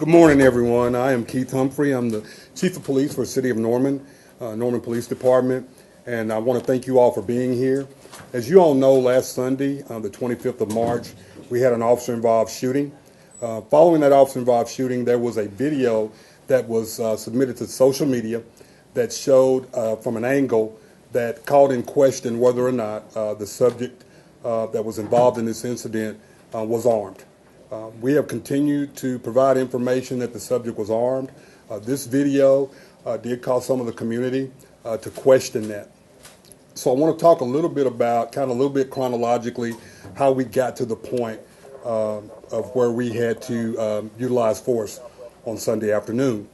Good morning, everyone. I am Keith Humphrey. I'm the Chief of Police for the City of Norman, Norman Police Department, and I want to thank you all for being here. As you all know, last Sunday, the 25th of March, we had an officer-involved shooting. Following that officer-involved shooting, there was a video that was submitted to social media that showed from an angle that called in question whether or not the subject that was involved in this incident was armed. We have continued to provide information that the subject was armed. This video did cause some of the community to question that. So I want to talk a little bit about, kind of a little bit chronologically, how we got to the point of where we had to utilize force on Sunday afternoon.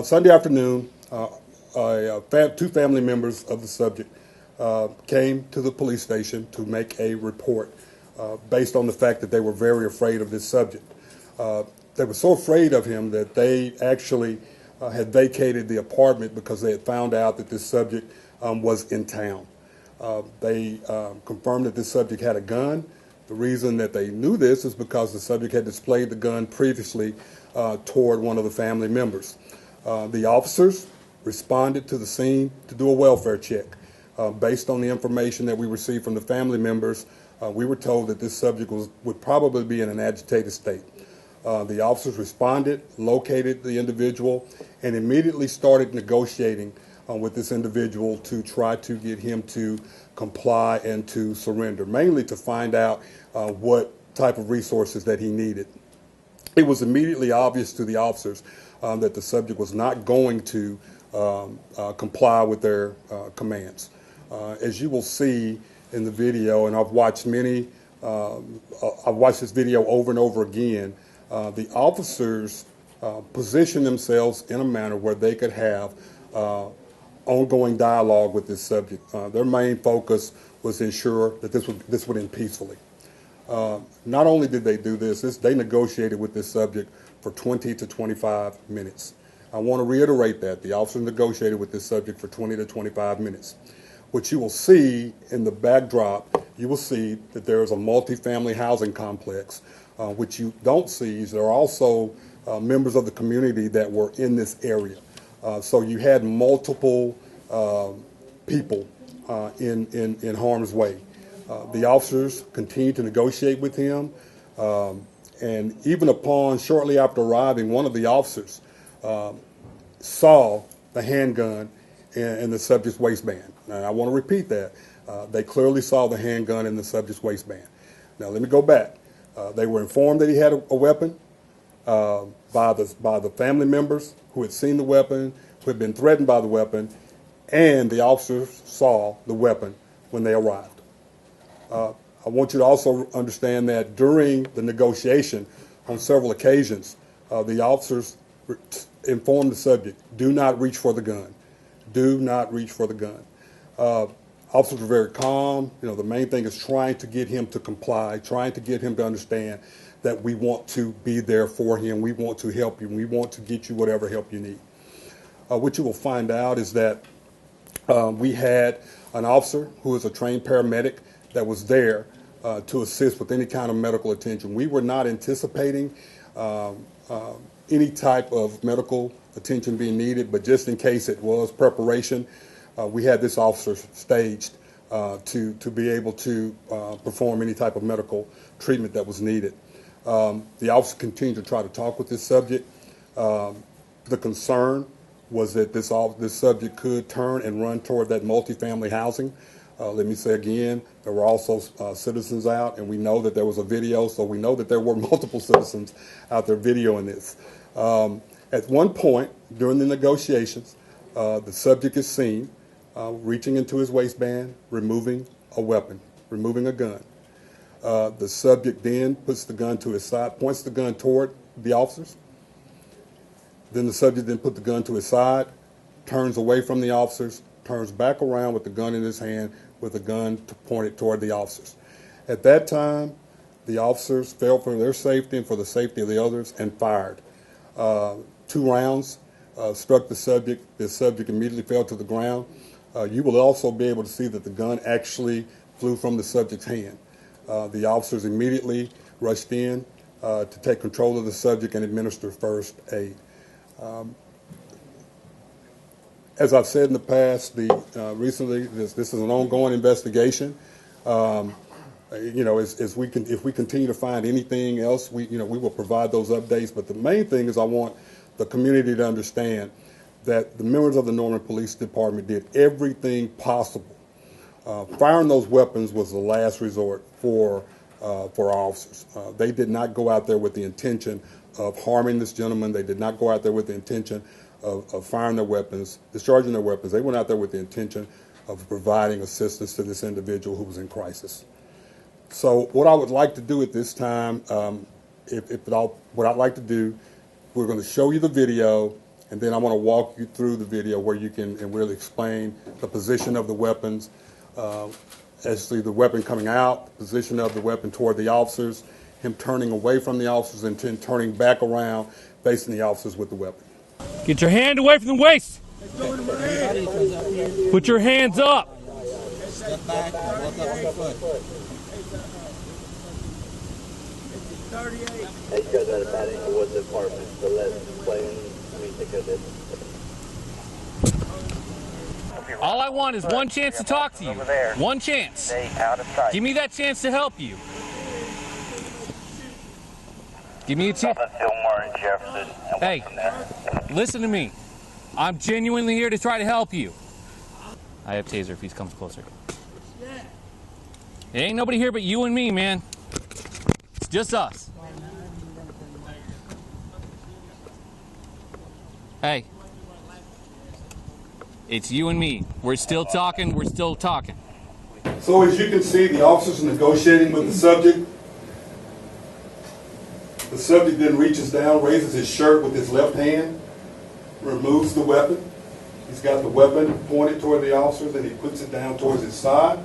Sunday afternoon, two family members of the subject came to the police station to make a report based on the fact that they were very afraid of this subject. They were so afraid of him that they actually had vacated the apartment because they had found out that this subject was in town. They confirmed that this subject had a gun. The reason that they knew this is because the subject had displayed the gun previously toward one of the family members. The officers responded to the scene to do a welfare check. Based on the information that we received from the family members, we were told that this subject would probably be in an agitated state. The officers responded, located the individual, and immediately started negotiating with this individual to try to get him to comply and to surrender, mainly to find out what type of resources that he needed. It was immediately obvious to the officers that the subject was not going to comply with their commands. As you will see in the video, and I've watched this video over and over again, the officers positioned themselves in a manner where they could have ongoing dialogue with this subject. Their main focus was to ensure that this would end peacefully. Not only did they do this, they negotiated with this subject for 20 to 25 minutes. I want to reiterate that. The officers negotiated with this subject for 20 to 25 minutes. What you will see in the backdrop, you will see that there is a multifamily housing complex. What you don't see is there are also members of the community that were in this area. So you had multiple people in harm's way. The officers continued to negotiate with him, and even shortly after arriving, one of the officers saw the handgun in the subject's waistband. And I want to repeat that. They clearly saw the handgun in the subject's waistband. Now, let me go back. They were informed that he had a weapon by the family members who had seen the weapon, who had been threatened by the weapon, and the officers saw the weapon when they arrived. I want you to also understand that during the negotiation, on several occasions, the officers informed the subject, do not reach for the gun. Do not reach for the gun. Officers were very calm. The main thing is trying to get him to comply, trying to get him to understand that we want to be there for him. We want to help you. We want to get you whatever help you need. What you will find out is that we had an officer who is a trained paramedic that was there to assist with any kind of medical attention. We were not anticipating any type of medical attention being needed, but just in case it was preparation, we had this officer staged to be able to perform any type of medical treatment that was needed. The officer continued to try to talk with this subject. The concern was that this subject could turn and run toward that multifamily housing. Let me say again, there were also citizens out, and we know that there was a video, so we know that there were multiple citizens out there videoing this. At one point during the negotiations, the subject is seen reaching into his waistband, removing a weapon, removing a gun. The subject then puts the gun to his side, points the gun toward the officers. Then the subject then put the gun to his side, turns away from the officers, turns back around with the gun in his hand, with the gun pointed toward the officers. At that time, the officers felt for their safety and for the safety of the others and fired. 2 rounds struck the subject. The subject immediately fell to the ground. You will also be able to see that the gun actually flew from the subject's hand. The officers immediately rushed in, to take control of the subject and administer first aid. As I've said in the past, recently this is an ongoing investigation. As if we continue to find anything else, we will provide those updates. But the main thing is I want the community to understand that the members of the Norman Police Department did everything possible. Firing those weapons was the last resort for our officers. They did not go out there with the intention of harming this gentleman. They did not go out there with the intention of firing their weapons, discharging their weapons. They went out there with the intention of providing assistance to this individual who was in crisis. So what I would like to do at this time, what I'd like to do, we're going to show you the video, and then I want to walk you through the video where you can really explain the position of the weapons, actually the weapon coming out, the position of the weapon toward the officers, him turning away from the officers and then turning back around, facing the officers with the weapon. Get your hand away from the waist. Put your hands up. Step back, walk up your foot. Hey, you guys had a bad angle with the apartment, so let's play music of this. All I want is one chance to talk to you. One chance. Stay out of sight. Give me that chance to help you. Give me a chance. Fillmore and Jefferson. And Hey, from there. listen to me. I'm genuinely here to try to help you. I have taser if he comes closer. It ain't nobody here but you and me, man. It's just us. Hey. It's you and me. We're still talking. We're still talking. So as you can see, the officers are negotiating with the subject. The subject then reaches down, raises his shirt with his left hand, removes the weapon. He's got the weapon pointed toward the officers, and he puts it down towards his side.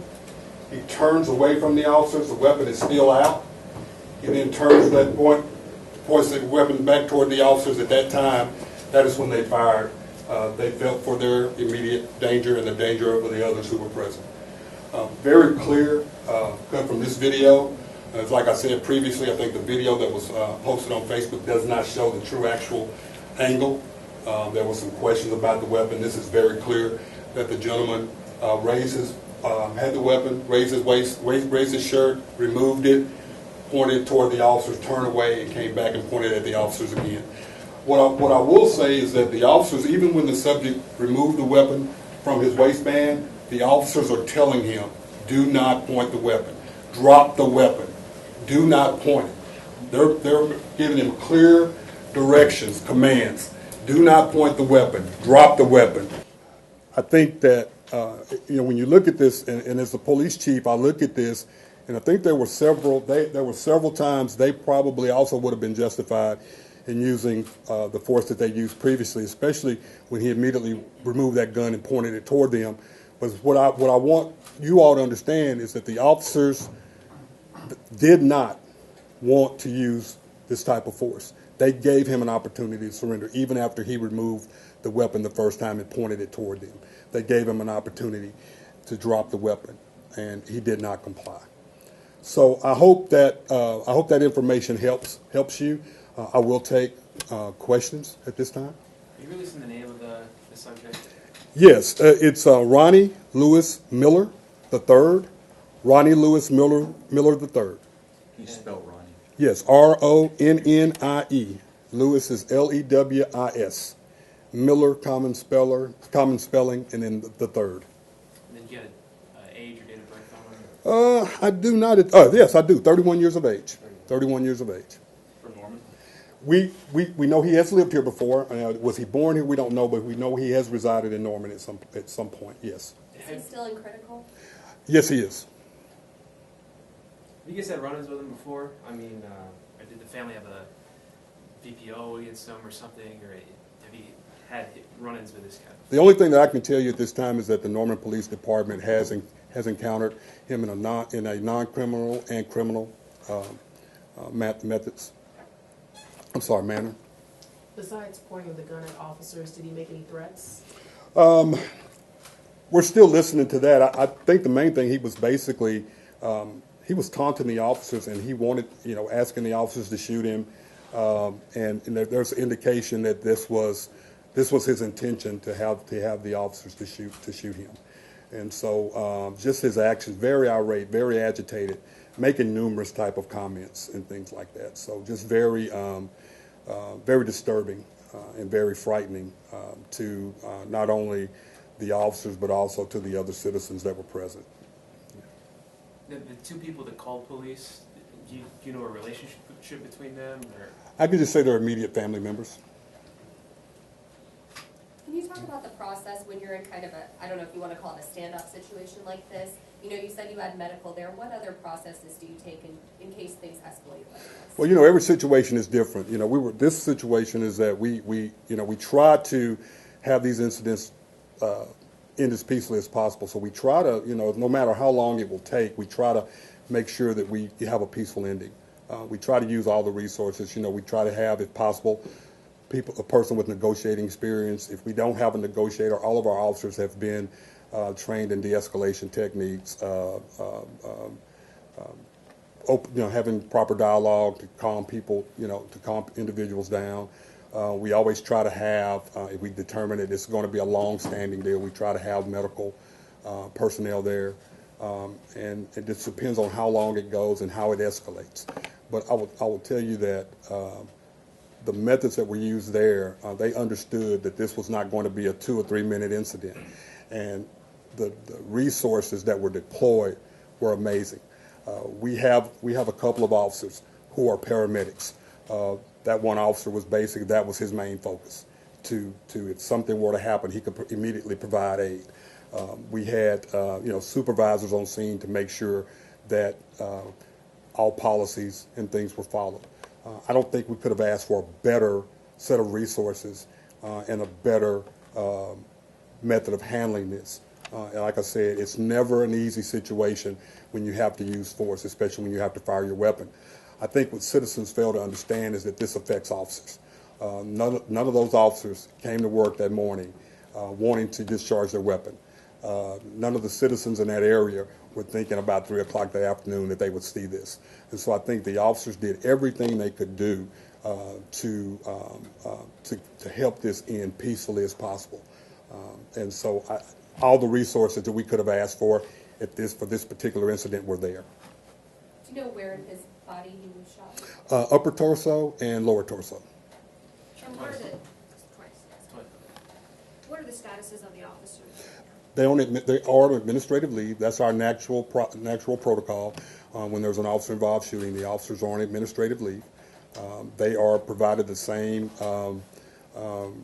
He turns away from the officers. The weapon is still out. He then turns that point, points the weapon back toward the officers. At that time, that is when they fired. They felt for their immediate danger and the danger of the others who were present. Very clear cut from this video. Like I said previously, I think the video that was posted on Facebook does not show the true actual angle. There were some questions about the weapon. This is very clear that the gentleman had the weapon, raised his waist, raised his shirt, removed it, pointed toward the officers, turned away, and came back and pointed at the officers again. What I will say is that the officers, even when the subject removed the weapon from his waistband, the officers are telling him, do not point the weapon. Drop the weapon. Do not point it. They're giving him clear directions, commands. Do not point the weapon. Drop the weapon. I think that, when you look at this, and as the police chief, I look at this, and I think there were several times they probably also would have been justified in using the force that they used previously, especially when he immediately removed that gun and pointed it toward them. But what I want you all to understand is that the officers did not want to use this type of force. They gave him an opportunity to surrender, even after he removed the weapon the first time and pointed it toward them. They gave him an opportunity to drop the weapon, and he did not comply. So I hope that information helps you. I will take questions at this time. Are you releasing the name of the subject? Yes, it's Ronnie Lewis Miller III. Ronnie Lewis Miller III. Can you spell Ronnie? Yes, R-O-N-N-I-E. Lewis is L-E-W-I-S. Miller, common spelling, and then the third. And then you got age or date of birth on it? I do not. Yes, I do. 31 years of age. 31 years of age. For Norman? We know he has lived here before. Was he born here? We don't know, but we know he has resided in Norman at some point. Yes. Is he still in critical? Yes, he is. Have you guys had run-ins with him before? I mean, or did the family have a VPO against him or something? Or have you had run-ins with this guy? The only thing that I can tell you at this time is that the Norman Police Department has encountered him in a non-criminal and criminal methods. I'm sorry, manner. Besides pointing the gun at officers, did he make any threats? We're still listening to that. I think the main thing he was basically he was taunting the officers, and he wanted, asking the officers to shoot him. And there's indication that this was his intention to have the officers to shoot him. And so just his actions, very irate, very agitated, making numerous type of comments and things like that. So just very disturbing and very frightening to not only the officers but also to the other citizens that were present. The two people that called police, do you know a relationship between them? Or? I can just say they're immediate family members. Can you talk about the process when you're in kind of a, I don't know if you want to call it a stand-up situation like this? You said you had medical there. What other processes do you take in case things escalate like this? Well, every situation is different. This situation is that we try to have these incidents end as peacefully as possible. So we try to, no matter how long it will take, we try to make sure that we have a peaceful ending. We try to use all the resources. We try to have, if possible, a person with negotiating experience. If we don't have a negotiator, all of our officers have been trained in de-escalation techniques, having proper dialogue to calm people, to calm individuals down. We always try to have, if we determine that it's going to be a long-standing deal, we try to have medical personnel there. And it just depends on how long it goes and how it escalates. But I will tell you that the methods that were used there, they understood that this was not going to be a 2 or 3 minute incident. And the resources that were deployed were amazing. We have a couple of officers who are paramedics. That one officer was that was his main focus. If something were to happen, he could immediately provide aid. We had supervisors on scene to make sure that all policies and things were followed. I don't think we could have asked for a better set of resources and a better method of handling this. And like I said, it's never an easy situation when you have to use force, especially when you have to fire your weapon. I think what citizens fail to understand is that this affects officers. None of those officers came to work that morning wanting to discharge their weapon. None of the citizens in that area were thinking about 3 o'clock that afternoon that they would see this. And so I think the officers did everything they could do to help this end peacefully as possible. And so all the resources that we could have asked for for this particular incident were there. Do you know where in his body he was shot? Upper torso and lower torso. And what are the statuses of the officers? They are on administrative leave. That's our natural protocol. When there's an officer involved shooting, the officers are on administrative leave. They are provided the same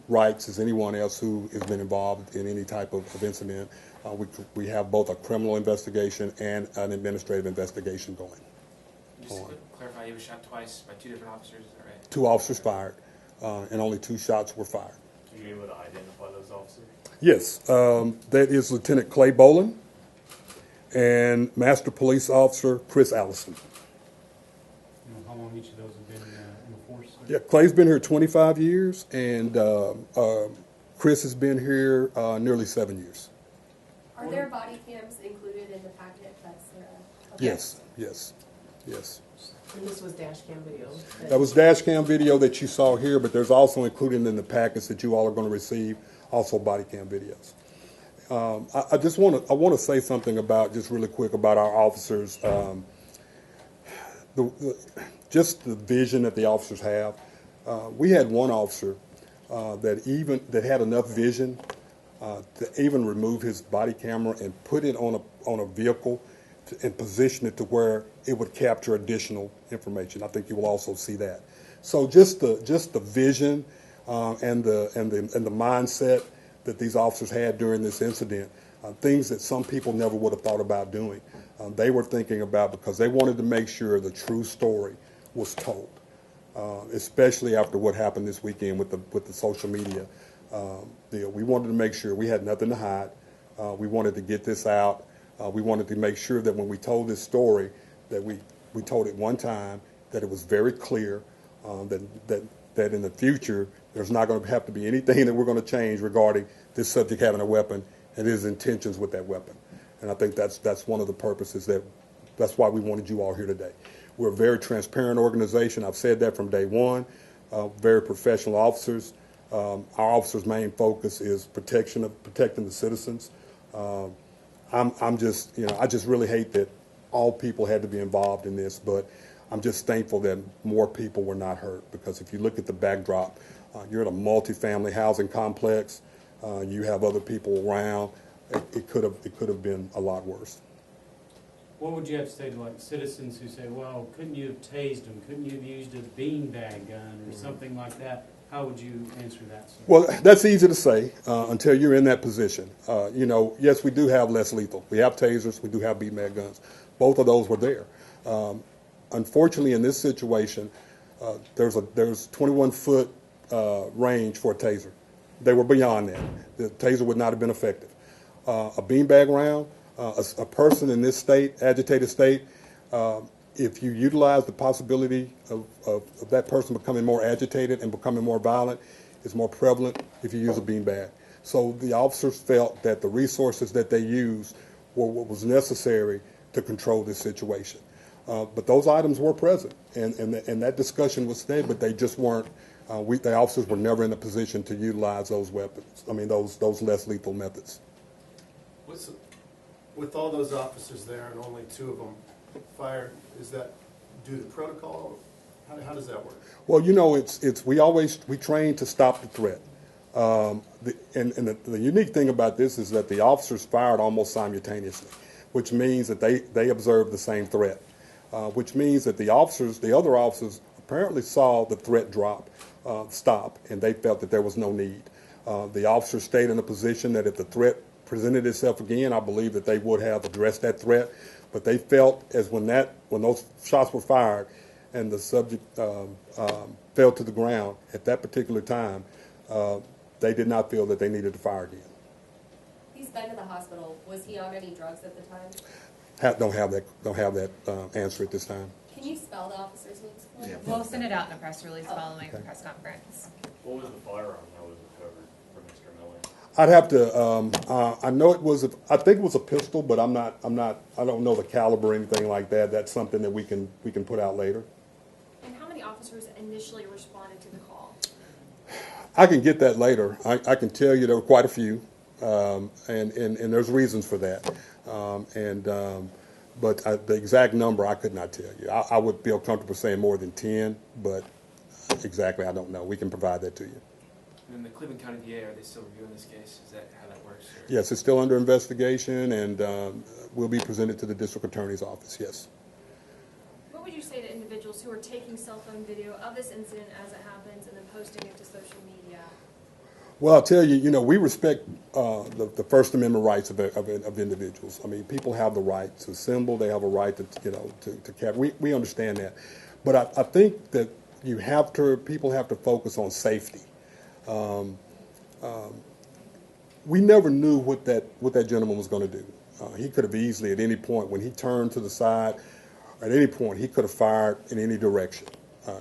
rights as anyone else who has been involved in any type of incident. We have both a criminal investigation and an administrative investigation going. Just to clarify, he was shot twice by 2 different officers, is that right? 2 officers fired, and only 2 shots were fired. Are you able to identify those officers? Yes, that is Lieutenant Clay Boland and Master Police Officer Chris Allison. How long each of those have been in the force? Yeah, Clay's been here 25 years, and Chris has been here nearly 7 years. Are there body cams included in the packet? Yes. And this was dash cam video. That was dash cam video that you saw here, but there's also included in the packets that you all are going to receive also body cam videos. I want to say something about, just really quick, about our officers. Just the vision that the officers have. We had one officer that had enough vision to even remove his body camera and put it on a vehicle and position it to where it would capture additional information. I think you will also see that. So just the vision and the mindset that these officers had during this incident, things that some people never would have thought about doing. They were thinking about, because they wanted to make sure the true story was told, especially after what happened this weekend with the social media deal. We wanted to make sure we had nothing to hide. We wanted to get this out. We wanted to make sure that when we told this story, that we told it one time, that it was very clear, that in the future there's not going to have to be anything that we're going to change regarding this subject having a weapon and his intentions with that weapon. And I think that's one of the purposes that That's why we wanted you all here today. We're a very transparent organization. I've said that from day one. Very professional officers. Our officers' main focus is protecting the citizens. I'm just, I just really hate that all people had to be involved in this, but I'm just thankful that more people were not hurt, because if you look at the backdrop, you're in a multifamily housing complex. You have other people around. It could have been a lot worse. What would you have to say to like citizens who say, well, couldn't you have tased them? Couldn't you have used a beanbag gun or something like that? How would you answer that, sir? Well, that's easy to say until you're in that position. Yes, we do have less lethal. We have tasers. We do have beanbag guns. Both of those were there. Unfortunately, in this situation, there's 21-foot range for a taser. They were beyond that. The taser would not have been effective. A beanbag round, a person in this state, agitated state, if you utilize the possibility of that person becoming more agitated and becoming more violent, it's more prevalent if you use a beanbag. So the officers felt that the resources that they used were what was necessary to control this situation. But those items were present, and that discussion was there, but they just weren't, the officers were never in a position to utilize those weapons, those less lethal methods. With all those officers there and only 2 of them fired, is that due to protocol? How does that work? Well, we train to stop the threat. The unique thing about this is that the officers fired almost simultaneously, which means that they observed the same threat, which means that the other officers apparently saw the threat stop, and they felt that there was no need. The officers stayed in a position that if the threat presented itself again, I believe that they would have addressed that threat. But they felt as when those shots were fired and the subject fell to the ground at that particular time, they did not feel that they needed to fire again. He's been to the hospital. Was he on any drugs at the time? Don't have that answer at this time. Can you spell the officer's names for me? We'll send it out in a press release following the press conference. What was the firearm that was recovered from Mr. Miller? I'd have to. I know I think it was a pistol, but I don't know the caliber or anything like that. That's something that we can put out later. And how many officers initially responded to the call? I can get that later. I can tell you there were quite a few, and there's reasons for that. But the exact number I could not tell you. I would feel comfortable saying more than 10, but exactly I don't know. We can provide that to you. And the Cleveland County DA, are they still reviewing this case? Is that how that works? Or? Yes, it's still under investigation, and will be presented to the district attorney's office, yes. What would you say to individuals who are taking cell phone video of this incident as it happens and then posting it to social media? Well, I'll tell you, we respect the First Amendment rights of individuals. I mean, people have the right to assemble. They have a right to carry. We understand that. But I think that people have to focus on safety. We never knew what that gentleman was going to do. He could have easily, at any point, when he turned to the side, at any point, he could have fired in any direction,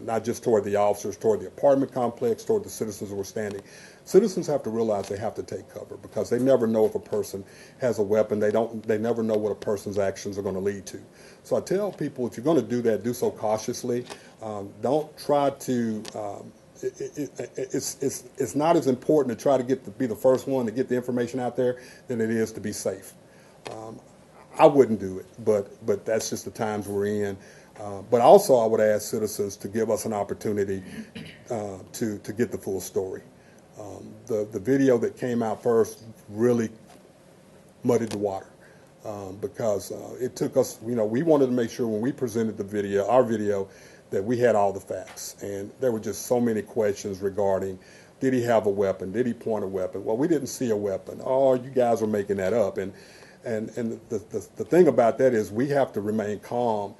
not just toward the officers, toward the apartment complex, toward the citizens who were standing. Citizens have to realize they have to take cover because they never know if a person has a weapon. They never know what a person's actions are going to lead to. So I tell people, if you're going to do that, do so cautiously. Don't try to. It's not as important to try to be the first one to get the information out there than it is to be safe. I wouldn't do it, but that's just the times we're in. But also, I would ask citizens to give us an opportunity to get the full story. The video that came out first really muddied the water because it took us. We wanted to make sure when we presented our video, that we had all the facts, and there were just so many questions regarding, did he have a weapon? Did he point a weapon? Well, we didn't see a weapon. Oh, you guys are making that up. And the thing about that is we have to remain calm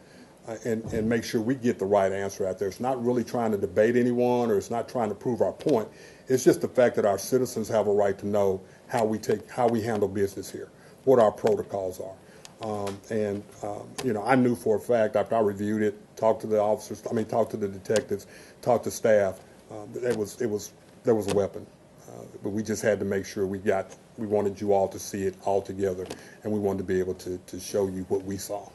and make sure we get the right answer out there. It's not really trying to debate anyone, or it's not trying to prove our point. It's just the fact that our citizens have a right to know how we handle business here, what our protocols are. I knew for a fact after I reviewed it, talked to the officers, talked to the detectives, talked to staff, there was a weapon. But we just had to make sure we wanted you all to see it all together, and we wanted to be able to show you what we saw.